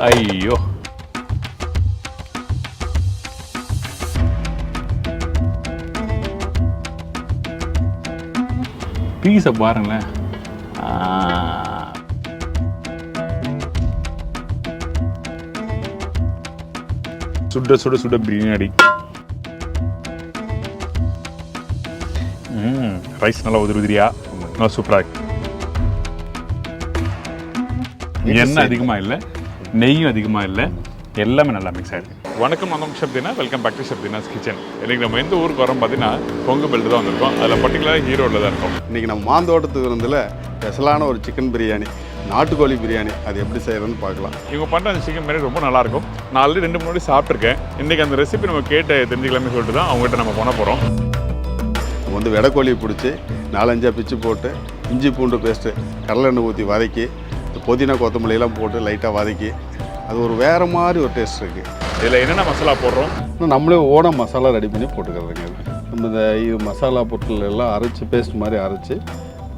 ஐயோ, பீஸை பாருங்களேன். சுட சுட சுட பிரியாணி. ரைஸ் நல்லா உதிரியா, நல்லா சூப்பராக இருக்கு. எண்ணெய் அதிகமாக இல்லை, நெய்யும் அதிகமாக இல்லை, எல்லாமே நல்லா மிக்ஸ் ஆகிருக்கு. வணக்கம், நான் Shabdina. Welcome back to Shabdina's kitchen. இன்றைக்கி நம்ம எந்த ஊருக்கு வரோம் பார்த்தீங்கன்னா கொங்கு பெல்ட் தான் வந்திருக்கோம். அதில் பர்டிகுலராக ஈரோடில் தான் இருக்கோம். இன்றைக்கி நம்ம மாந்தோட்டத்துக்கு விருந்தில் ஸ்பெஷலான ஒரு சிக்கன் பிரியாணி, நாட்டுக்கோழி பிரியாணி, அது எப்படி செய்யறதுன்னு பார்க்கலாம். இவங்க பண்ணுற அந்த சிக்கன் பிரியாணி ரொம்ப நல்லாயிருக்கும். நான் ஆல்ரெடி 2 முன்னாடி சாப்பிட்ருக்கேன். இன்றைக்கி அந்த ரெசிபி நம்ம கேட்டு தெரிஞ்சுக்கலாமே சொல்லிட்டு தான் அவங்ககிட்ட நம்ம பண்ண போகிறோம். நம்ம வந்து வெடைக்கோழியை பிடிச்சி 4-5 பிச்சு போட்டு இஞ்சி பூண்டு பேஸ்ட்டு கடலெண்ணெய் ஊற்றி வதக்கி புதினா கொத்தமல்லியெல்லாம் போட்டு லைட்டாக வதக்கி அது ஒரு வேறு மாதிரி ஒரு டேஸ்ட் இருக்குது. இதில் என்னென்ன மசாலா போடுறோம்? நம்மளே ஓன மசாலா ரெடி பண்ணி போட்டுக்கிறதுங்க. நம்ம இந்த மசாலா பொருட்கள் எல்லாம் அரைச்சி பேஸ்ட் மாதிரி அரைச்சி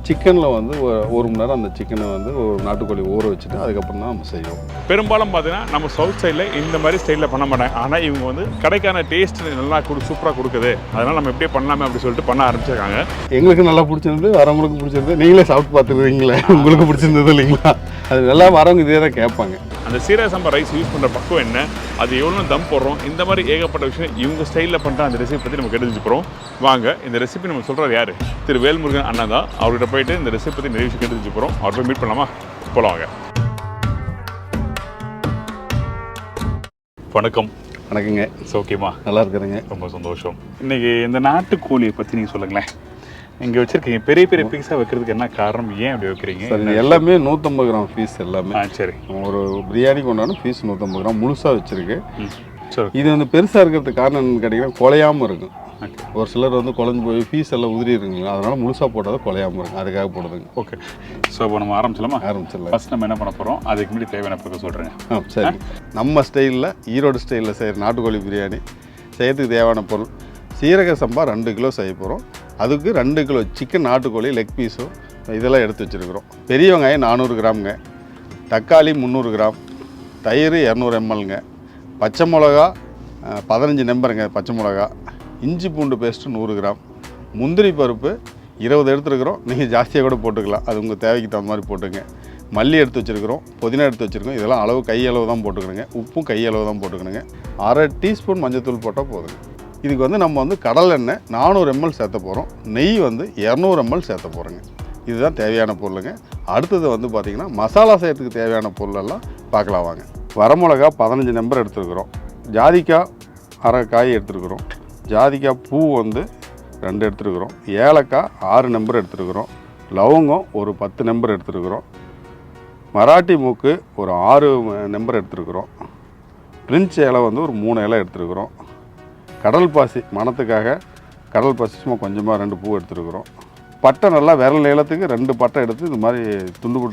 சிக்கனில் வந்து 1 மணி நேரம் அந்த சிக்கனை வந்து ஒரு நாட்டுக்கோழி ஊற வச்சுட்டு அதுக்கப்புறம் தான் நம்ம செய்வோம். பெரும்பாலும் பார்த்தீங்கன்னா நம்ம சவுத் சைடில் இந்த மாதிரி ஸ்டைலில் பண்ண மாட்டாங்க. ஆனால் இவங்க வந்து கடைக்கான டேஸ்ட் நல்லா சூப்பராக கொடுக்குது, அதனால் நம்ம எப்படியே பண்ணலாமே அப்படி சொல்லிட்டு பண்ண ஆரம்பிச்சிருக்காங்க. எங்களுக்கு நல்லா பிடிச்சிருந்தது, வரவங்களுக்கு பிடிச்சிருந்தது. நீங்களே சாப்பிட்டு பார்த்துருக்கீங்களே, உங்களுக்கு பிடிச்சிருந்தது இல்லைங்களா? அது நல்லா வரவங்க இதே தான் கேட்பாங்க. அந்த சீரக சம்பா ரைஸ் யூஸ் பண்ணுற பக்கம் என்ன, அது எவ்வளோ தம் போடுறோம், இந்த மாதிரி ஏகப்பட்ட விஷயம் இவங்க ஸ்டைலில் பண்ணுற அந்த ரெசிபி பற்றி நம்ம கேட்டு போகிறோம். வாங்க, இந்த ரெசிபி நம்ம சொல்கிறது யார்? திரு வேல்முருகன் அண்ணா தான். அவர்கிட்ட போயிட்டு இந்த ரெசிபி பற்றி நிறைய விஷயம் கேட்டு போகிறோம். அவர் போய் மீட் பண்ணலாமா? போகலாம் வாங்க. வணக்கம். வணக்கங்க. ஓகேம்மா? நல்லா இருக்கிறேங்க. ரொம்ப சந்தோஷம். இன்றைக்கி இந்த நாட்டுக்கோழியை பற்றி நீங்கள் சொல்லுங்களேன். இங்கே வச்சுருக்கீங்க பெரிய பெரிய பீஸாக வைக்கிறதுக்கு என்ன காரணம், ஏன் அப்படி வைக்கிறீங்க? சரி, எல்லாமே 150 கிராம் பீஸ் எல்லாமே. சரி, ஒரு பிரியாணி கொண்டாடும் பீஸ் 150 கிராம் முழுசாக வச்சுருக்கு. சரி, இது வந்து பெருசாக இருக்கிறதுக்கு காரணம் என்னன்னு கேட்டிங்கன்னா குலையாமல் இருக்கும். ஒரு சிலர் வந்து குழஞ்சு போய் பீஸ் எல்லாம் உதிரி இருக்குங்க, அதனால் முழுசாக போட்டால் தான் குலையாமல் இருக்கும், அதுக்காக போடுதுங்க. ஓகே. ஸோ இப்போ நம்ம ஆரம்பிச்சிடலாமா? ஆரம்பிச்சிடலாம். ஃபஸ்ட் நம்ம என்ன பண்ண போகிறோம், அதுக்கு முன்னாடி தேவையான பொருட்கள் சொல்கிறேங்க. சரி, நம்ம ஸ்டைலில் ஈரோடு ஸ்டைலில் செய்கிற நாட்டுக்கோழி பிரியாணி செய்யறதுக்கு தேவையான பொருள்: சீரக சம்பா 2 கிலோ செய்ய போகிறோம். அதுக்கு 2 கிலோ சிக்கன் நாட்டுக்கோழி லெக் பீஸும் இதெல்லாம் எடுத்து வச்சுருக்குறோம். பெரிய வெங்காயம் 400 கிராமுங்க, தக்காளி 300 கிராம், தயிர் 200 mlங்க, பச்சை மிளகா 15 நம்பருங்க பச்சை மிளகா, இஞ்சி பூண்டு பேஸ்ட்டு 100 கிராம், முந்திரி பருப்பு 20 எடுத்துருக்குறோம். நீங்கள் ஜாஸ்தியாக கூட போட்டுக்கலாம், அது உங்கள் தேவைக்கு தகுந்த மாதிரி போட்டுங்க. மல்லி எடுத்து வச்சுருக்கிறோம், புதினா எடுத்து வச்சுருக்கோம். இதெல்லாம் அளவு கையளவு தான் போட்டுக்கணுங்க. உப்பும் கையளவு தான் போட்டுக்கணுங்க. 1/2 டீஸ்பூன் மஞ்சத்தூள் போட்டால் போதுங்க. இதுக்கு வந்து நம்ம வந்து கடல் எண்ணெய் 400 ml சேர்த்த போகிறோம். நெய் வந்து 200 ml சேர்த்த போகிறோங்க. இதுதான் தேவையான பொருளுங்க. அடுத்தது வந்து பார்த்திங்கன்னா மசாலா செய்யறதுக்கு தேவையான பொருளெல்லாம் பார்க்கலாம் வாங்க. வரமிளகா 15 நம்பர் எடுத்துருக்குறோம். ஜாதிக்காய் 1/2 காய் எடுத்துருக்குறோம். ஜாதிக்காய் பூ வந்து 2 எடுத்துருக்குறோம். ஏலக்காய் 6 நம்பர் எடுத்துருக்குறோம். லவங்கம் ஒரு 10 நம்பர் எடுத்துருக்குறோம். மராட்டி மூக்கு ஒரு 6 நம்பர் எடுத்துருக்குறோம். பிரிஞ்ச் இலை வந்து ஒரு 3 இலை எடுத்துருக்குறோம். கடல் பாசி மணத்துக்காக கடல் பாசி சும்மா கொஞ்சமாக 2 பூ எடுத்துருக்குறோம். பட்டை நல்லா விரல் நீளத்துக்கு 2 பட்டை எடுத்து இது மாதிரி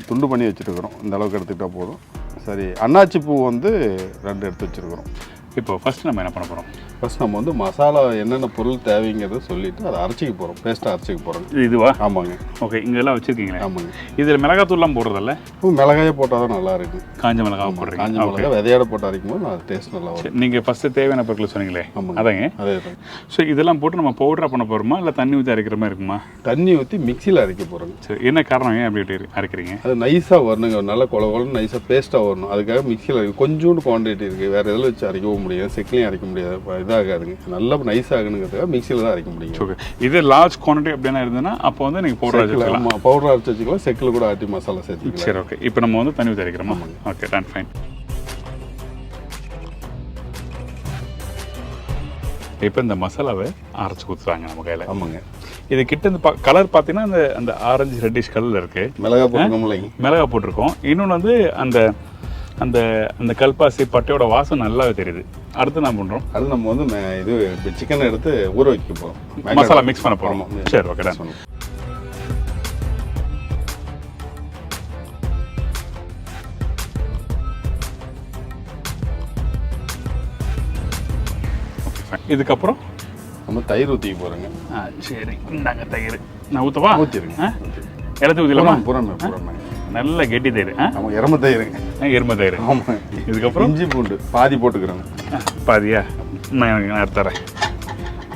துண்டு பண்ணி வச்சுருக்குறோம். இந்த அளவுக்கு எடுத்துக்கிட்டால் போதும். சரி, அன்னாச்சி பூ வந்து 2 எடுத்து வச்சுருக்குறோம். இப்போ ஃபஸ்ட் நம்ம என்ன பண்ண போகிறோம்? ஃபஸ்ட் நம்ம வந்து மசாலா என்னென்ன பொருள் தேவைங்கிறத சொல்லிவிட்டு அதை அரைச்சிக்க போகிறோம். பேஸ்ட்டாக அரைச்சிக்க போகிறோம். இதுவா? ஆமாங்க. ஓகே, இங்கெல்லாம் வச்சுருக்கீங்களே? ஆமாங்க. இதில் மிளகாத்தூள்லாம் போடுறதில்ல? மிளகாயே போட்டால் தான் நல்லா இருக்குது. காஞ்ச மிளகா போடுறீங்க? காஞ்ச மிளகா விதையோட போட்டு அரைக்கும் போது அது டேஸ்ட் நல்லா வரும். நீங்கள் ஃபஸ்ட்டு தேவையான பொருட்கள் சொன்னீங்களே? ஆமாங்க, அதாங்க. அதே தான். ஸோ இதெல்லாம் போட்டு நம்ம பவுடராக பண்ண போகிறோமா இல்லை தண்ணி ஊற்றி அரைக்கிற மாதிரி இருக்குமா? தண்ணி ஊற்றி மிக்சியில் அரைக்க போகிறோங்க. சரி, என்ன காரணம், ஏன் அப்படி அரைக்கிறீங்க? அது நைஸாக வரணுங்க, நல்லா குழந்தை நைஸாக பேஸ்ட்டாக வரணும். அதுக்காக மிக்சியில் அரைக்கும். கொஞ்சோண்டு குவான்டிட்டி இருக்குது, வேறு எதில் வச்சு அரைக்கவும் முடியாது, செக்கிலையும் அரைக்க முடியாது, இதாகாதுங்க. நல்லா நைஸ் ஆகணுங்கிறதுக்காக மிக்சியில் தான் அரைக்க முடியும். ஓகே. இது லார்ஜ் குவான்டிட்டி அப்படின்னா இருந்ததுன்னா அப்போ வந்து நீங்கள் பவுடர் அரைச்சிக்கலாம். பவுடர் அரைச்சி வச்சுக்கலாம், செக்கில் கூட ஆட்டி மசாலா சேர்த்துக்கலாம். சரி, ஓகே. இப்போ நம்ம வந்து தண்ணி ஊற்றி அரைக்கிறோமா? Okay, ton fine. இப்போ இந்த மசாலாவை அரைச்சி கொடுத்துருவாங்க நம்ம கையில். ஆமாங்க. இது கிட்ட இந்த கலர் பார்த்தீங்கன்னா அந்த அந்த ஆரஞ்சு ரெட்டிஷ் கலரில் இருக்குது. மிளகா போட்டுருக்கோம். மிளகா போட்டிருக்கோம். இன்னொன்று வந்து அந்த அந்த அந்த கல்பாசி பட்டையோட வாசம் நல்லாவே தெரியுது. அடுத்து என்ன பண்ணுறோம்? அது நம்ம வந்து இது சிக்கனை எடுத்து ஊற வைக்க போகிறோம். மசாலா மிக்ஸ் பண்ண போகிறோம். சரி, ஓகே. இதுக்கப்புறம் நம்ம தயிர் ஊற்றிக்க போகிறோங்க. சரி, இந்தாங்க தயிர். நான் ஊற்றவா? ஊற்றிடுங்க. எல்லாத்தையும் ஊற்றிடலாமா? பூரா நல்ல கெட்டி தயிர். நம்ம எருமை தயிருங்க. எருமை தயிர். ஆமாம். இதுக்கப்புறம் இஞ்சி பூண்டு பாதி போட்டுக்கிறோங்க. பாதியா? நான் எடுத்துறேன்.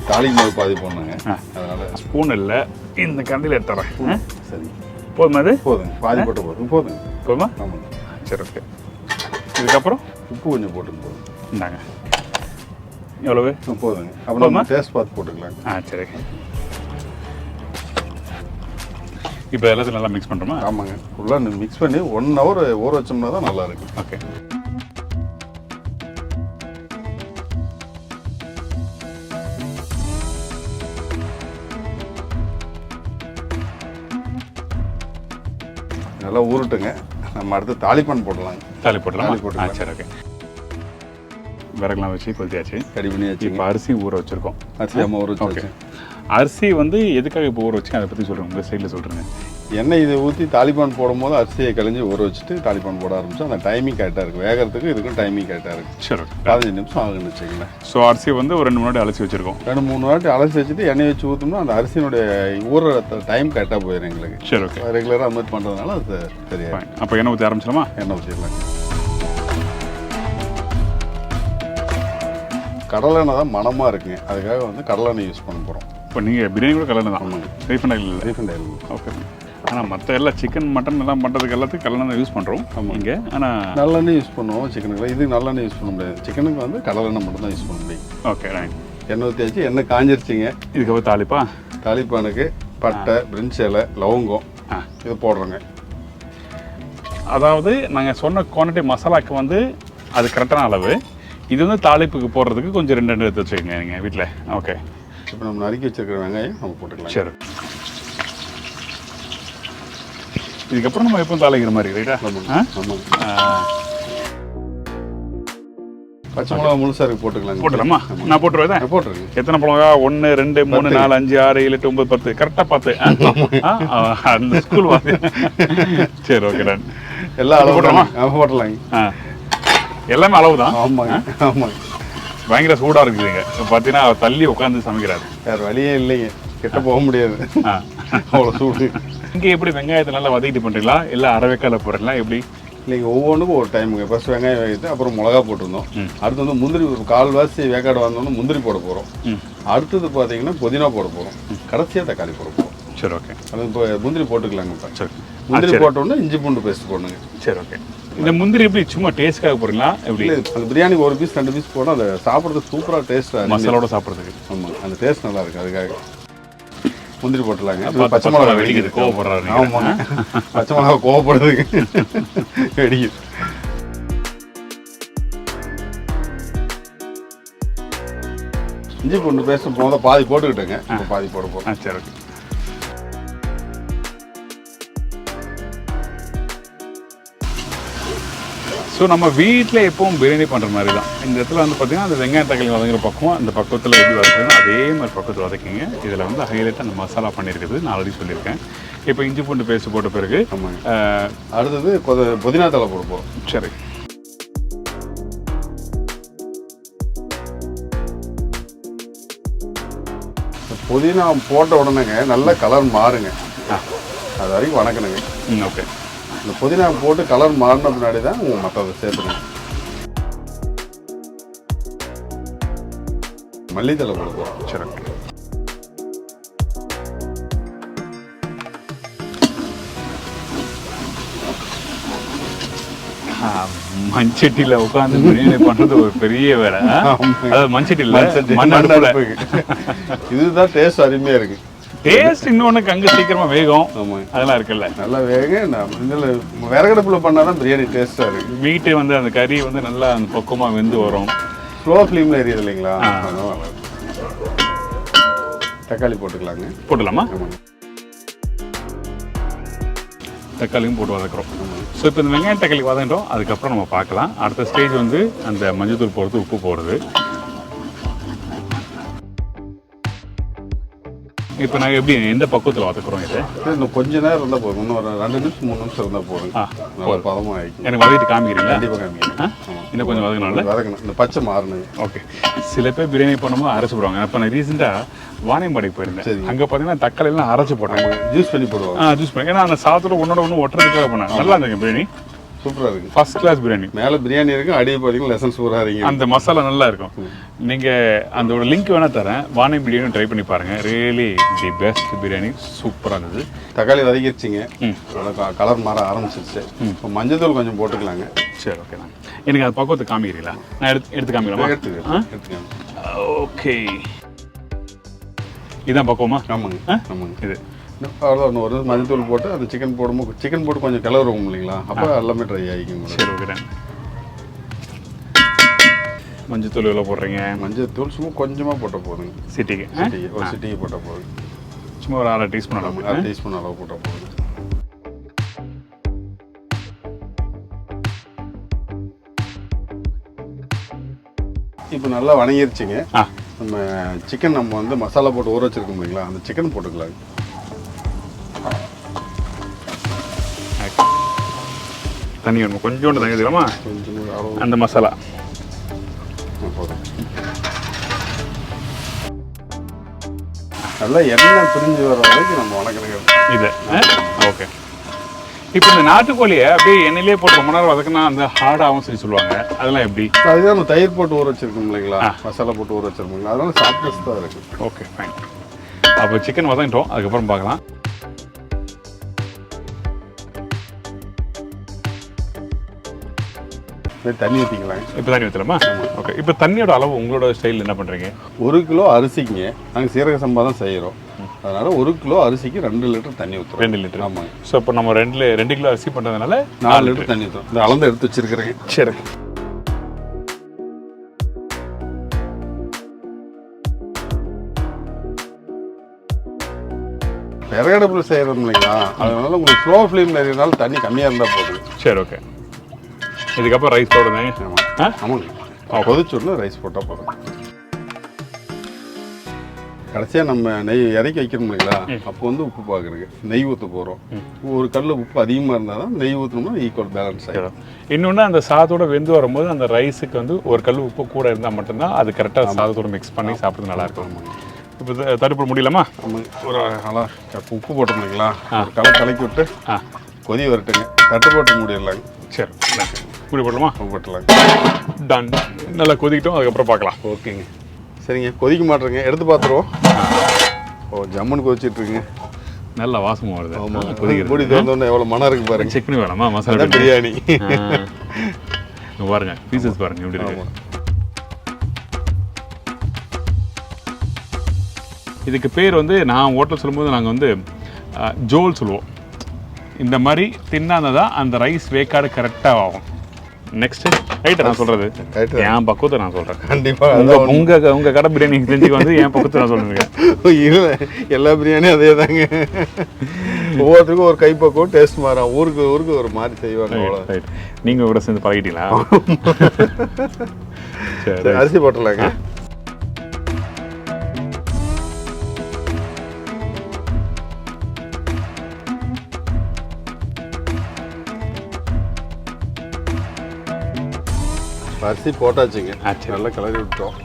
தாளிக்கும் போது பாதி போடணுங்க. அதனால் ஸ்பூன் இல்லை, இந்த கண்டியில் எடுத்துறேன். சரி, போதுமா? அது போதுங்க. பாதி போட்டு போதுங்க. போதுமா? ஆமாங்க. சரி, ஓகே. இதுக்கப்புறம் உப்பு கொஞ்சம் போட்டுங்க. போதும். இந்தாங்க. எவ்வளவு? போதுங்க. அப்புறம் டேஸ்ட் பார்த்து போட்டுக்கலாங்க. சரி. இப்போ எல்லாத்தையும் நல்லா மிக்ஸ் பண்ணுறோமா? ஆமாங்க. ஃபுல்லாக மிக்ஸ் பண்ணி 1 hour ஊற வச்சோம்னா தான் நல்லா இருக்கும். ஓகே. நல்லா ஊறட்டுங்க. நம்ம அடுத்து தாளிப்பான் போடலாங்க. தாளி போடலாம். போட்டுக்கலாம். சரி, ஓகே. விறகுலாம் வச்சு கொளுத்தியாச்சு. ரெடி பண்ணியாச்சு. இப்போ அரிசி ஊற வச்சுருக்கோம். அரிசி ஊற ஓகே. வச்சு. அரிசி வந்து எதுக்காக இப்போ ஊற வச்சு அதை பற்றி சொல்கிறேன். உங்கள் சைடில் சொல்கிறேங்க. எண்ணெய் இதை ஊற்றி தாளிப்பான் போடும்போது அரிசியை கழிஞ்சு ஊற வச்சுட்டு தாளிப்பான் போட ஆரம்பிச்சோம். அந்த டைமிங் கரெக்டாக இருக்குது. வேகிறதுக்கு இதுக்கும் டைமிங் கரெக்டாக இருக்குது. சரி, 15 நிமிஷம் ஆகுன்னு வச்சுக்கோங்களேன். ஸோ அரிசி வந்து ஒரு 2 மணி நேரம் அலசி வச்சுருக்கோம். 2-3 வாட்டி அலசி வச்சுட்டு எண்ணெய் வச்சு ஊற்றோம்னா அந்த அரிசியினுடைய ஊற டைம் கரெக்டாக போயிடும் எங்களுக்கு. சரி, ஓகே. ரெகுலராக அது மாதிரி பண்ணுறதுனால அது சரியா. அப்போ எண்ணெய் ஊற்றி ஆரம்பிச்சிடலாமா? எண்ணெய் ஊற்றிடலாங்க. கடலெண்ணெய் தான் மணமாக இருக்குங்க. அதுக்காக வந்து கடலெண்ணெய் யூஸ் பண்ண போகிறோம். இப்போ நீங்கள் பிரியாணி கூட கடலெண்ணெய் தான். ஆமாங்க. ரீஃபண்ட் ஆயில் இல்லை. Refined oil. ஓகே. ஆனால் மற்ற எல்லாம் சிக்கன் மட்டன் எல்லாம் பண்ணுறதுக்கு எல்லாத்துக்கும் கடலெண்ணெய் யூஸ் பண்ணுறோம். ஆமாம். இங்கே ஆனால் நல்லெண்ணெய் யூஸ் பண்ணுவோம் சிக்கனுக்கு. இது நல்லெண்ணெய் யூஸ் பண்ண முடியாது. சிக்கனுக்கு வந்து கடலெண்ணெய் மட்டும் தான் யூஸ் பண்ண முடியும். Okay, right. எண்ணெய் ஊற்றியாச்சு. எண்ணெய் காஞ்சிருச்சிங்க. இதுக்கப்புறம் தாளிப்பா? தாளிப்பானுக்கு பட்டை, பிரிஞ்சி இலை, லவங்கம் இது போடுறோங்க. அதாவது நாங்கள் சொன்ன குவான்டிட்டி மசாலாவுக்கு வந்து அது கரெக்டான அளவு. இது வந்து தாளிப்புக்கு போடுறதுக்கு கொஞ்சம் 2 எடுத்து வச்சுக்கோங்க நீங்கள் வீட்டில். ஓகே. இப்போ நம்ம நறுக்கி வச்சிருக்கிற வெங்காயம் நம்ம போட்டுக்கலாம். சரி. இதுக்கப்புறம் நம்ம எப்போ தாளிக்கிற மாதிரி ரைட்டா? ஆமாங்க. பச்சை மிளகா முழுசாக இருக்கு போட்டுக்கலாங்க. போட்டுடலாமா? நான் போட்டுருவேன். போட்டுருங்க. எத்தனை மிளகா? 1 2 3 4 5 6 7 8 9 10 கரெக்டாக 10. அந்த ஸ்கூல் வாங்க. சரி, ஓகே. டன். எல்லாம் அளவு போடலாமா? போட்டலாங்க. எல்லாமே அளவு தான். ஆமாங்க. ஆமாங்க. பயங்கர சூடாக இருக்குதுங்க. இப்போ பார்த்தீங்கன்னா தள்ளி உட்காந்து சமைக்கிறாரு. வேறு வழியே இல்லைங்க. கிட்ட போக முடியாது. அவ்வளோ சூடு. இங்கே எப்படி வெங்காயத்தை நல்லா வதக்கிட்டு பண்ணுறீங்களா இல்லை அரைவேக்கால போடுறீங்களா எப்படி? இல்லைங்க, ஒவ்வொன்றுக்கும் ஒரு டைமுங்க. ஃபர்ஸ்ட் வெங்காயம் வேகிட்டு அப்புறம் மிளகா போட்டிருந்தோம். அடுத்து வந்து முந்திரி ஒரு 1/4 வேக்காடு வந்தோன்னு முந்திரி போட போகிறோம். அடுத்தது பார்த்தீங்கன்னா புதினா போட போகிறோம். கடைசியாக தக்காளி போட போகிறோம். சரி, ஓகே. அது இப்போ முந்திரி போட்டுக்கலாங்க. இப்போ சரி, முந்திரி போட்டோன்னா இஞ்சி பூண்டு பேஸ்ட் போடணுங்க. சரி, ஓகே. இந்த முந்திரி எப்படி சும்மா டேஸ்ட்காக போடுறீங்களா எப்படி? அந்த பிரியாணிக்கு 1 பீஸ் 2 பீஸ் போனால் அதை சாப்பிட்றதுக்கு சூப்பராக டேஸ்ட்டாக மசாலோட சாப்பிட்றதுக்கு. ஆமாங்க, அந்த டேஸ்ட் நல்லா இருக்குது. அதுக்காக முந்திரி போட்டுலாங்க. பச்சை மிளகா வெடிக்குது, கோவப்படுறாரு. ஆமாங்க, பச்சை மிளகா கோவப்படுறதுக்கு வெடிக்குது. இஞ்சி பூண்டு பேஸ்ட் போத பாதி போட்டுக்கிட்டேங்க. இப்போ பாதி போட போகிறோம். சரி, ஓகே. ஸோ நம்ம வீட்டில் எப்பவும் பிரியாணி பண்ணுற மாதிரி தான். இந்த இடத்துல வந்து பார்த்தீங்கன்னா அந்த வெங்காயம் தக்காளி வதங்குற பக்கம் அந்த பக்கத்தில் எப்படி வதக்குறோம் அதே மாதிரி பக்கத்தில் வதக்கிங்க. இதில் வந்து ஹைலைட்டாக அந்த மசாலா பண்ணியிருக்குது, நான் ஆல்ரெடி சொல்லியிருக்கேன். இப்போ இஞ்சி பூண்டு பேஸ்ட் போட்ட பிறகு அடுத்தது புதினா தலை போட போகிறோம். சரி. புதினா போட்ட உடனேங்க நல்ல கலர் மாறுங்க. அது வரைக்கும் வணக்கணுங்க. ஓகே. இந்த புதினா போட்டு கலர் மாறின பின்னாடி தான் மற்றதை சேர்த்துக்கணும். மல்லித்தலை போட போகிறோம். சரி, மண்சட்டியில் உட்காந்து பிரியாணி பண்ணுறது ஒரு பெரிய வேலை. அதாவது மண்சட்டியில் மண் அடுப்பு. இதுதான் டேஸ்ட் அருமையாக இருக்குது. டேஸ்ட் இன்னொன்று அங்கே சீக்கிரமாக வேகும். ஆமாங்க, அதெல்லாம் இருக்குல்ல, நல்லா வேக. இதில் விறகடுப்பில் பண்ணால் தான் பிரியாணி டேஸ்ட்டாக இருக்குது. வீட்டு வந்து அந்த கறி வந்து நல்லா அந்த பக்குவமாக வெந்து வரும். ஸ்லோ ஃப்ளேமில் எரியுது இல்லைங்களா? தக்காளி போட்டுக்கலாங்க. போட்டுடலாமா? தக்காளியும் போட்டு வதக்குறோம். ஸோ இப்போ இந்த வெங்காயம் தக்காளி வதங்கிட்டோம். அதுக்கப்புறம் நம்ம பார்க்கலாம். அடுத்த ஸ்டேஜ் வந்து அந்த மஞ்சள்தூள் போடுறது, உப்பு போடுறது. இப்போ நாங்கள் எப்படி எந்த பக்குவத்தில் வதக்குறோம் இது? இன்னும் கொஞ்ச நேரம் இருந்தால் போதும். இன்னும் ஒரு 2 நிமிஷம் 3 நிமிஷம் இருந்தால் போதும். நல்லா பதமாக ஆகிடும். எனக்கு வதக்கிட்டு காமிக்கிறீங்களா? கண்டிப்பாக காமிக்கிறேன். இன்னும் கொஞ்சம் வதக்கணும்ல? வதக்கணும். இந்த பச்சை மாறணும். ஓகே. சில பேர் பிரியாணி பண்ணும்போது அரைச்சி போடுவாங்க. இப்போ நான் ரீசெண்டாக வாணியம்பாடிக்கு போயிருந்தேன். அங்கே பார்த்தீங்கன்னா தக்காளி எல்லாம் அரைச்சி போட்டாங்க. ஜூஸ் பண்ணி போடுவாங்க. ஜூஸ் பண்ணி. ஏன்னா அந்த சாதத்தோட ஒன்று ஒட்டுறதுக்காக பண்ணாங்க. நல்லா இருந்துங்க பிரியாணி. சூப்பராக இருக்குது. First class biryani. மேலே பிரியாணி இருக்கும், அடியே பார்த்தீங்கன்னா லெசன் சூப்பராக இருக்கும். அந்த மசாலா நல்லா இருக்கும். நீங்கள் அந்த லிங்க் வேணால் தரேன். வாணி பிரியாணி ட்ரை பண்ணி பாருங்கள். Really the best biryani. சூப்பராக இருந்தது. தக்காளி வதக்கிடுச்சிங்க. கலர் மாற ஆரம்பிச்சிருச்சு. இப்போ மஞ்சள் கொஞ்சம் போட்டுக்கலாங்க. சரி, ஓகே. நான் எனக்கு அது பக்குவத்தை காமிக்கிறீங்களா? நான் எடுத்து காமிக்கலாமா? எடுத்துக்கலாம். ஓகே. இதான் பக்குவமா? ஆமாங்க ஆமாங்க. இது அவ்வளோதான். ஒரு மஞ்சள் போட்டு அந்த சிக்கன் போடும்போது சிக்கன் போட்டு கொஞ்சம் கிளறுவோம் இல்லைங்களா? அப்போ எல்லாமே ட்ரை ஆகிக்கும். சரி, ஓகே. மஞ்சள் தூள் எவ்வளோ போடுறீங்க? மஞ்சள் தூள் சும்மா கொஞ்சமாக போட்டால் போதுங்க. சிட்டிக்கு ஒரு சிட்டிக்கு போட்டால் போதும். சும்மா ஒரு 1/2 டீஸ்பூன் அளவு. 1/2 டீஸ்பூன் அளவு போட்டால் போதும். இப்போ நல்லா வணங்கிருச்சுங்க. நம்ம சிக்கன் நம்ம வந்து மசாலா போட்டு ஊற வச்சிருக்கோம் இல்லைங்களா? அந்த சிக்கன் போட்டுக்கலாங்க. தண்ணி வேணும், கொஞ்சோண்டு தண்ணி எடுத்துக்கலாமா? கொஞ்சம் அந்த மசாலா போதும். நல்லா எண்ணெய் பிரிஞ்சு வர வரைக்கும் நம்ம வணக்கணும் இது. ஓகே. இப்போ இந்த நாட்டுக்கோழியை அப்படியே எண்ணெயிலே போட்டு ரொம்ப நேரம் வதக்குனா அந்த ஹார்டாகவும் சரி சொல்லுவாங்க. அதெல்லாம் எப்படி? அதுதான் நம்ம தயிர் போட்டு ஊற வச்சிருக்கோம் இல்லைங்களா? மசாலா போட்டு ஊற வச்சிருக்கோம். அதனால சாஃப்ட்னஸ் தான் இருக்கு. Okay, fine. அப்போ சிக்கன் வதங்கிட்டோம், அதுக்கப்புறம் பார்க்கலாம். தண்ணி ஊற்றிக்கலாம். இப்போ தண்ணி ஊற்றலாமா? ஓகே. இப்போ தண்ணியோட அளவு உங்களோட ஸ்டைல் என்ன பண்ணுறீங்க? 1 கிலோ அரிசிக்குங்க. நாங்கள் சீரக சம்பா தான் செய்கிறோம். அதனால 1 கிலோ அரிசிக்கு 2 லிட்டர் தண்ணி ஊற்றுறோம். 2 லிட்டர். ஆமாங்க. ஸோ இப்போ நம்ம 2 கிலோ அரிசி பண்ணுறதுனால 4 லிட்டர் தண்ணி ஊற்றுறோம். இந்த அளந்து எடுத்து வச்சிருக்கிறேங்க. சரி. விறகடுப்பில் செய்கிறோம் இல்லைங்களா? அதனால உங்களுக்கு ஸ்லோ ஃப்ளேமில் இருக்கிறதுனால தண்ணி கம்மியாக இருந்தால் போதும். சரி, ஓகே. இதுக்கப்புறம் ரைஸ் போடுங்க. ஆமாங்க. கொதிச்சுடனே ரைஸ் போட்டால் போதும். கடைசியாக நம்ம நெய் இறக்கி வைக்கணும் இல்லைங்களா? அப்போ வந்து உப்பு பார்க்குறதுக்கு நெய் ஊற்ற போகிறோம். ஒரு கல்லில் உப்பு அதிகமாக இருந்தால் தான் நெய் ஊற்றணும்னா ஈக்குவல் பேலன்ஸ் ஆகிடும். இன்னொன்று அந்த சாதத்தோட வெந்து வரும்போது அந்த ரைஸுக்கு வந்து ஒரு கல் உப்பு கூட இருந்தால் மட்டும்தான் அது கரெக்டாக சாதத்தோட மிக்ஸ் பண்ணி சாப்பிட்றது நல்லா இருக்கும். இப்போ தடுப்பு முடியலாமா? ஒரு நல்லா உப்பு போட்டோம் இல்லைங்களா? ஒரு கலக்கி விட்டு கொதி வரட்டுங்க. தட்டு போட்டு மூடிடலாங்க. சரி, மூடி போடலாமா? போட்டலாங்க. டன். நல்லா கொதிக்கிட்டோம், அதுக்கப்புறம் பார்க்கலாம். ஓகேங்க. சரிங்க, கொதிக்க மாட்டேங்க. எடுத்து பார்த்துருவோம். ஜம்முன்னு கொதிச்சிட்ருக்குங்க. நல்ல வாசமாக வருது. ஆமாம், கொதிக்கிறது திறந்தோன்னே எவ்வளோ மனம் இருக்குது பாருங்க. செக் பண்ணி வேணாமா? மசாலா பிரியாணி பாருங்க, பீசஸ் பாருங்க எப்படி இருக்கு. இதுக்கு பேர் வந்து நான் ஹோட்டல் சொல்லும்போது நாங்கள் வந்து ஜோல் சொல்லுவோம். இந்த மாதிரி தின்னாதான் அந்த ரைஸ் வேக்காடு கரெக்டாக ஆகும். நெக்ஸ்ட் ரைட்டு நான் சொல்கிறது என் பக்குவத்தை நான் சொல்கிறேன். கண்டிப்பாக உங்கள் கடை பிரியாணி செஞ்சுக்கு வந்து என் பக்குவத்தை நான் சொல்லுவேன். இல்லை, எல்லா பிரியாணியும் அதே தாங்க. ஒவ்வொருத்தருக்கும் ஒரு கைப்பக்குவம் டேஸ்ட் மாறும். ஊருக்கு ஒரு மாதிரி செய்வாங்க. ரைட். நீங்கள் கூட சேர்ந்து பழகிட்டீங்களா? சரி, அரிசி போட்டுடலாங்க. அரிசி போட்டாச்சுங்க. நல்லா கிளறி விட்டோம்.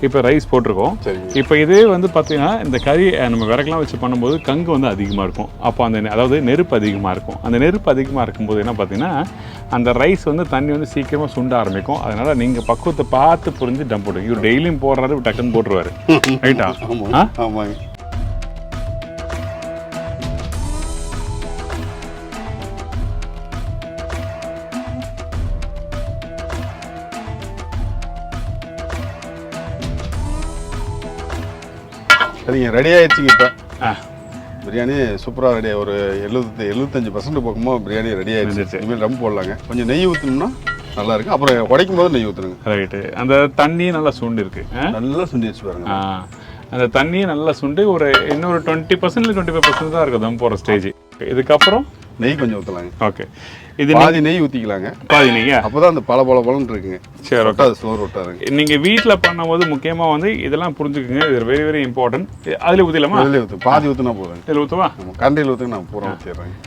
இப்போ ரைஸ் போட்டிருக்கோம். இப்போ இதே வந்து பார்த்தீங்கன்னா இந்த கறி நம்ம விறகுலாம் வச்சு பண்ணும்போது கங்கு வந்து அதிகமாக இருக்கும். அப்போ அதாவது நெருப்பு அதிகமாக இருக்கும். அந்த நெருப்பு அதிகமாக இருக்கும்போது என்ன பார்த்தீங்கன்னா அந்த ரைஸ் வந்து தண்ணி வந்து சீக்கிரமாக சுண்ட ஆரம்பிக்கும். அதனால் நீங்கள் பக்குவத்தை பார்த்து புரிஞ்சு டம் போடுங்க. இவர் டெய்லியும் போடுறாரு, டக்குன்னு போட்டுருவாரு. ரைட்டா? ஆமாங்க. சரிங்க, ரெடி ஆயிடுச்சுங்க. இப்போ பிரியாணி சூப்பராக ரெடி. ஒரு 75% பக்கமாக பிரியாணி ரெடி ஆயிடுச்சு. இனிமேல் ரம் போடலாங்க. கொஞ்சம் நெய் ஊற்றணும்னா நல்லா இருக்கு. அப்புறம் உடைக்கும் போது நெய் ஊற்றுருங்க. ரைட்டு. அந்த தண்ணி நல்லா சுண்டு இருக்கு. நல்லா சுண்டிடுச்சு பாருங்க. அந்த தண்ணியை நல்லா சுண்டு ஒரு இன்னொரு 20% 25% தான் இருக்கும் தம் போகிற ஸ்டேஜ். இதுக்கப்புறம் நெய் கொஞ்சம் ஊற்றலாங்க. ஓகே, இது பாதி நெய் ஊற்றிக்கலாங்க. பாதி நீங்கள் அப்போ தான் அந்த பளபளன்னு இருக்குங்க. சரி, ஓகே. அது சோறு விட்டாருங்க. நீங்கள் வீட்டில் பண்ணும்போது முக்கியமாக வந்து இதெல்லாம் புரிஞ்சுக்குங்க, இது வெரி வெரி இம்பார்ட்டன்ட். அதில் ஊற்றிடலாமா? அதில் ஊற்று, பாதி ஊற்றினா போதுங்க. இதில் ஊற்றுவா? கண்டையில் ஊற்றுங்க, நான் பூரா ஊற்றிடுறேங்க.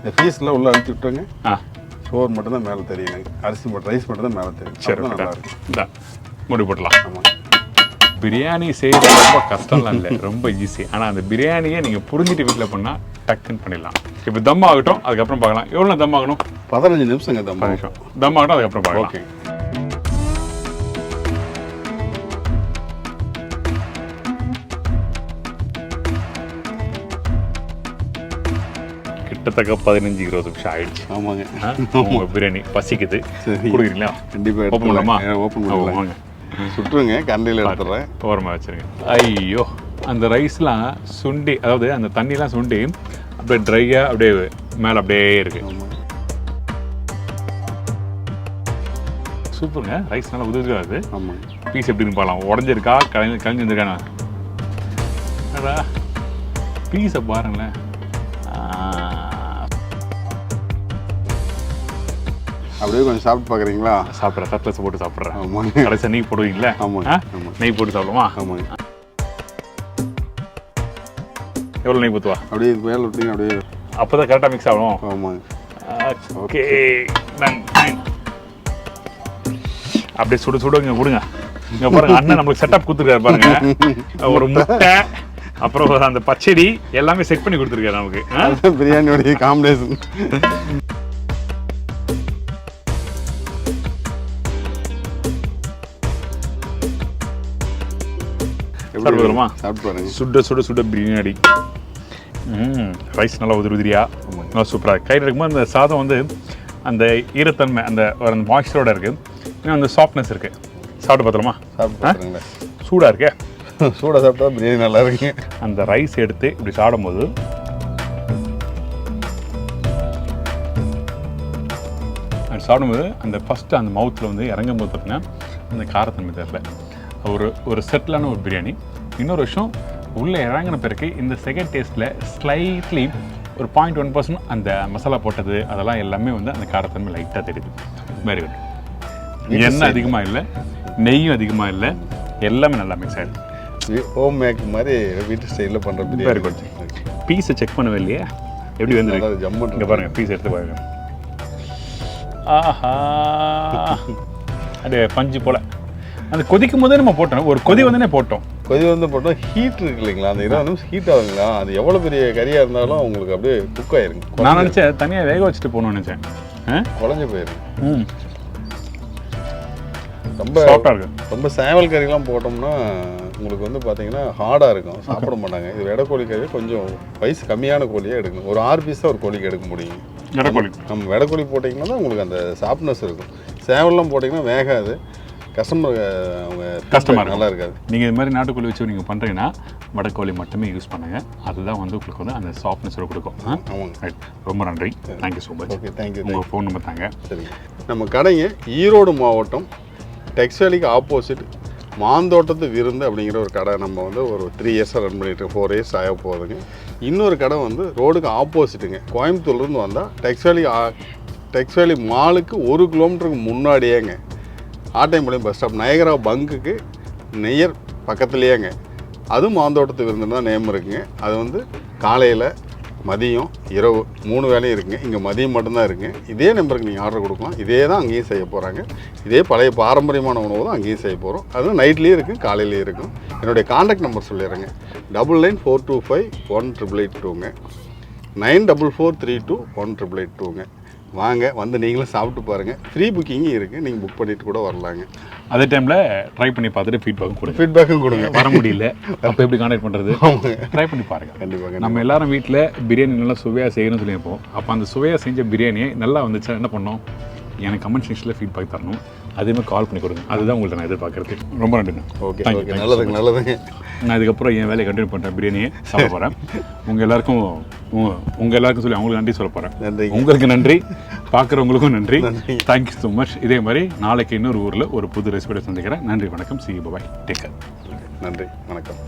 இந்த பீஸ்லாம் உள்ளே அழுத்தி விட்டுருங்க. சோறு மட்டும் தான் மேலே தெரியுங்க, அரிசி மட்டும், ரைஸ் மட்டும் தான் மேலே தெரியும். சரி, நல்லா இருக்கும். இந்த முடி போட்டலாம். ஆமாம். பிரியாணி செய்கிறது ரொம்ப கஷ்டம்லாம் இல்லை, ரொம்ப ஈஸி. ஆனால் அந்த பிரியாணியை நீங்கள் புரிஞ்சுட்டு வீட்டில் பண்ணால் டக்குன்னு பண்ணிடலாம். இப்போ தம் ஆகட்டும், அதுக்கப்புறம் பார்க்கலாம். எவ்வளோ தம் ஆகணும்? 15 நிமிஷங்க தம். தம் ஆகட்டும், அதுக்கப்புறம் பார்க்கலாம். ஓகே. கிட்டத்தட்ட 15-20 நிமிஷம் ஆயிடுச்சு. ஆமாங்க. உங்கள் பிரியாணி பசிக்குது, கொடுக்குறீங்களா? கண்டிப்பாக ஓப்பன் பண்ணலாமா? ஓப்பன் பண்ணலாங்க. சுட்டுருங்க, கண்டையில் எடுத்துடுறேன். ஓரமாக வச்சுருங்க. ஐயோ, அந்த ரைஸ்லாம் சுண்டி, அதாவது அந்த தண்ணிலாம் சுண்டி அப்படியே ட்ரையாக அப்படியே மேலே அப்படியே இருக்கு. சூப்பருங்க, ரைஸ் நல்லா உதவியாகுது. ஆமாங்க. பீஸ் எப்படின்னு பார்க்கலாம். உடஞ்சிருக்கா, கழிஞ்சிருக்கானா? பீஸை பாருங்களேன். அப்படியே கொஞ்சம் சாப்பிட்டு பார்க்குறீங்களா? சாப்பிட்றேன், தட்டில் போட்டு சாப்பிட்றேன். ஆமாங்க. கடைசி நெய் போடுவீங்களா? ஆமாங்க. நெய் போட்டு சாப்பிடுமா? ஆமாங்க. எவ்வளோ நெய் ஊற்றுவா? அப்படியே மேலே விட்டீங்க, அப்படியே அப்போ தான் கரெக்டாக மிக்ஸ் ஆகும். ஆமாங்க. ஓகே, அப்படியே சுடுங்க கொடுங்க. இங்கே பாருங்க, அண்ணன் நம்மளுக்கு செட்டப் கொடுத்துருக்காரு பாருங்க. ஒரு முட்டை, அப்புறம் அந்த பச்சடி எல்லாமே செட் பண்ணி கொடுத்துருக்காரு நமக்கு. பிரியாணியோடைய காம்பினேஷன். சாப்பிடுமா? சாப்பிட்டு பாருங்க. சுட பிரியாணி. ரைஸ் நல்லா உதிரியா, நல்லா சூப்பராக. கையில் இருக்கும்போது அந்த சாதம் வந்து அந்த ஈரத்தன்மை, அந்த ஒரு மாய்ஸ்சரோட இருக்குது. இன்னும் அந்த சாஃப்ட்னஸ் இருக்குது. சாப்பிட்டு பார்த்துலாமா? சாப்பிட்டு பாருங்களேன். சூடாக இருக்கே. சூடாக சாப்பிட்டா பிரியாணி நல்லா இருக்குங்க. அந்த ரைஸ் எடுத்து இப்படி சாப்பிடும்போது அந்த ஃபஸ்ட்டு அந்த மவுத்தில் வந்து இறங்கும் போது பார்த்தீங்கன்னா அந்த காரத்தன்மை தெரியல. ஒரு செட்டிலான ஒரு பிரியாணி. இன்னொரு விஷயம், உள்ளே இறங்கின பிறகு இந்த செகண்ட் டேஸ்ட்டில் ஸ்லைட்லி ஒரு 0.1% அந்த மசாலா போட்டது அதெல்லாம் எல்லாமே வந்து அந்த காரத்தன்மை லைட்டாக தெரியுது. Very good. எண்ணெய் அதிகமாக இல்லை, நெய்யும் அதிகமாக இல்லை, எல்லாமே நல்லா மிக்ஸ் ஆகிடுது. ஹோம் மேக் மாதிரி வீட்டு ஸ்டைலில் பண்ணுற பிரியாணி. Very good. பீஸை செக் பண்ணவே இல்லையா? எப்படி வந்து ஜம்மு இங்கே பாருங்கள், பீஸ் எடுத்து பாருங்க. ஆஹா, அது பஞ்சு போல். அந்த கொதிக்கும் போதே நம்ம போட்டோம், ஒரு கொதி வந்தனே போட்டோம். கொதி வந்து போட்டோம். ஹீட் இருக்கு இல்லைங்களா, அந்த 20 நிமிஷம் ஹீட் ஆகுங்களா, அது எவ்வளோ பெரிய கறியாக இருந்தாலும் உங்களுக்கு அப்படியே குக் ஆயிருங்க. நான் நினச்சேன் தனியாக வேக வச்சுட்டு போகணும்னு நினச்சேன். குழஞ்சி போயிருங்க. ரொம்ப சாஃப்டாக இருக்கும். ரொம்ப சேவல் கறிலாம் போட்டோம்னா உங்களுக்கு வந்து பார்த்தீங்கன்னா ஹார்டாக இருக்கும், சாப்பிட மாட்டாங்க. இது வெடைக்கோழி கறி கொஞ்சம் வயசு கம்மியான கோழியாக எடுக்கணும். ஒரு 6 பீஸ் தான் ஒரு கோழிக்கு எடுக்க முடியும். வெடைக்கோழி நம்ம வெடைக்கோழி போட்டிங்கன்னா தான் உங்களுக்கு அந்த சாஃப்ட்னஸ் இருக்கும். சேவல்லாம் போட்டிங்கன்னா வேகாது, கஸ்டமர் அவங்க கஸ்டமர் நல்லா இருக்காது. நீங்கள் இது மாதிரி நாட்டுக்கோழி வச்சு நீங்கள் பண்ணுறீங்கன்னா வடக்கோழி மட்டுமே யூஸ் பண்ணுங்கள். அதுதான் வந்து உங்களுக்கு வந்து அந்த சாஃப்ட்னஸ் கொடுக்கும். ஆமாங்க. ரைட், ரொம்ப நன்றி. Thank you so much. Okay, thank you. உங்கள் ஃபோன் நம்பர் தாங்க. சரி, நம்ம கடைங்க ஈரோடு மாவட்டம் டெக்ஸ்டைலுக்கு ஆப்போசிட் மாந்தோட்டத்து விருந்து அப்படிங்கிற ஒரு கடை நம்ம வந்து ஒரு 3 இயர்ஸாக ரன் பண்ணிகிட்ருக்கோம். 4 இயர்ஸ் ஆக போகுதுங்க. இன்னொரு கடை வந்து ரோடுக்கு ஆப்போசிட்டுங்க, கோயம்புத்தூர்லேருந்து வந்தால் டெக்ஸ்டைலி மாலுக்கு 1 கிலோமீட்டருக்கு முன்னாடியேங்க, ஆட்டையம்பாளையம் பஸ் ஸ்டாப், நயகரா பங்குக்கு நெய்யர் பக்கத்துலேயேங்க. அதுவும் மாந்தோட்டத்து விருந்து தான் நேம் இருக்குங்க. அது வந்து காலையில், மதியம், இரவு 3 வேலையும் இருக்குங்க. இங்கே மதியம் மட்டும்தான் இருக்குங்க. இதே நம்பருக்கு நீங்கள் ஆர்டர் கொடுக்கலாம். இதே தான் அங்கேயும் செய்ய போகிறாங்க. இதே பழைய பாரம்பரியமான உணவு தான் அங்கேயும் செய்ய போகிறோம். அதுவும் நைட்லேயும் இருக்குது, காலையிலேயும் இருக்கும். என்னுடைய கான்டாக்ட் நம்பர் சொல்லிடுறேங்க. 9942518882ங்க, 9443218882ங்க. வாங்க, வந்து நீங்களும் சாப்பிட்டு பாருங்கள். ஃப்ரீ புக்கிங்கும் இருக்குது, நீங்கள் புக் பண்ணிவிட்டு கூட வரலாங்க. அதே டைமில் ட்ரை பண்ணி பார்த்துட்டு ஃபீட்பேக்கும் கொடுங்க. வர முடியல அப்போ எப்படி கான்டாக்ட் பண்ணுறது? ட்ரை பண்ணி பாருங்கள். கண்டிப்பாக. நம்ம எல்லாரும் வீட்டில் பிரியாணி நல்லா சுவையாக செய்யணும்னு சொல்லியிருப்போம். அப்போ அந்த சுவையாக செஞ்ச பிரியாணியை நல்லா வந்துச்சா என்ன பண்ணோம்? எனக்கு கமெண்ட் செக்ஷனில் ஃபீட்பேக் தரணும். அதேமாதிரி கால் பண்ணி கொடுங்க. அதுதான் உங்கள்ட்ட நான் எதிர்பார்க்குறது. ரொம்ப நன்றிண்ணா. ஓகே ஓகே, நல்லதுங்க நல்லதுங்க. நான் இதுக்கப்புறம் என் வேலையை கண்டினியூ பண்ணுறேன். பிரியாணியே சாப்பிட போகிறேன். உங்கள் எல்லாருக்கும் சொல்லி அவங்களுக்கு நன்றி சொல்ல போகிறேன். நன்றி. உங்களுக்கு நன்றி, பார்க்குறவங்களுக்கும் நன்றி. Thank you so much. இதே மாதிரி நாளைக்கு இன்னொரு ஊரில் ஒரு புது ரெசிபியோட சந்திக்கிறேன். நன்றி, வணக்கம். See you, bye, take care. நன்றி, வணக்கம்.